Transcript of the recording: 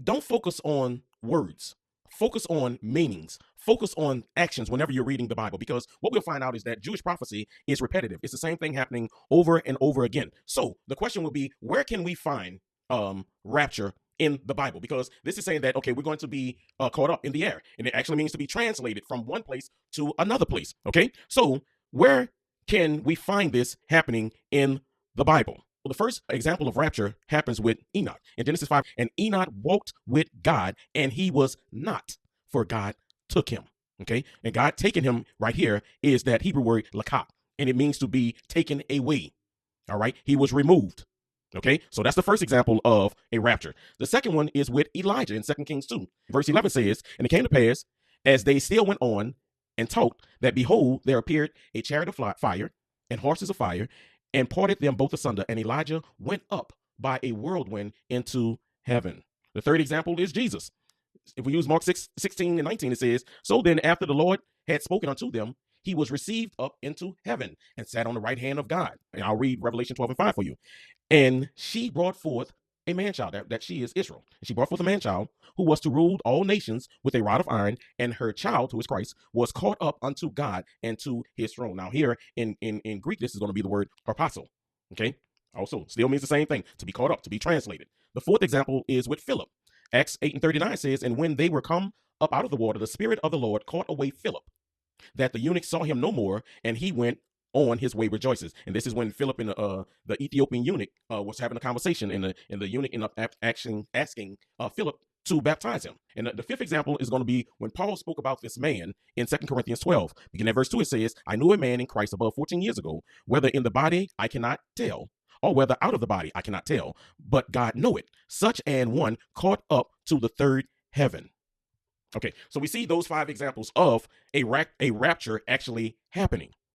don't focus on words. Focus on meanings. Focus on actions whenever you're reading the Bible, because what we'll find out is that Jewish prophecy is repetitive. It's the same thing happening over and over again. So the question will be, where can we find rapture in the Bible? Because this is saying that, okay, we're going to be caught up in the air, and it actually means to be translated from one place to another place. Okay, so where can we find this happening in the Bible? Well, the first example of rapture happens with Enoch in Genesis 5. And Enoch walked with God, and he was not, for God took him. Okay, and God taking him right here is that Hebrew word lakah, and it means to be taken away. All right, he was removed. Okay, so that's the first example of a rapture. The second one is with Elijah in 2 Kings 2. Verse 11 says, and it came to pass, as they still went on and talked, that behold, there appeared a chariot of fire and horses of fire, and parted them both asunder, and Elijah went up by a whirlwind into heaven. The third example is Jesus. If we use Mark 6:16 and 19, it says, so then after the Lord had spoken unto them, he was received up into heaven and sat on the right hand of God. And I'll read Revelation 12 and 5 for you. And she brought forth a man child, that she is Israel. And she brought forth a man child who was to rule all nations with a rod of iron, and her child, who is Christ, was caught up unto God and to his throne. Now here in Greek, this is going to be the word harpazo. Okay, also still means the same thing, to be caught up, to be translated. The fourth example is with Philip. Acts 8 and 39 says, and when they were come up out of the water, the Spirit of the Lord caught away Philip, that the eunuch saw him no more, and he went on his way rejoices. And this is when Philip and the Ethiopian eunuch was having a conversation, and the eunuch ended up asking Philip to baptize him. And the fifth example is going to be when Paul spoke about this man in 2 Corinthians 12. Beginning at verse 2, it says, I knew a man in Christ above 14 years ago, whether in the body I cannot tell, or whether out of the body I cannot tell, but God know it, such an one caught up to the third heaven. Okay, so we see those 5 examples of a rapture actually happening.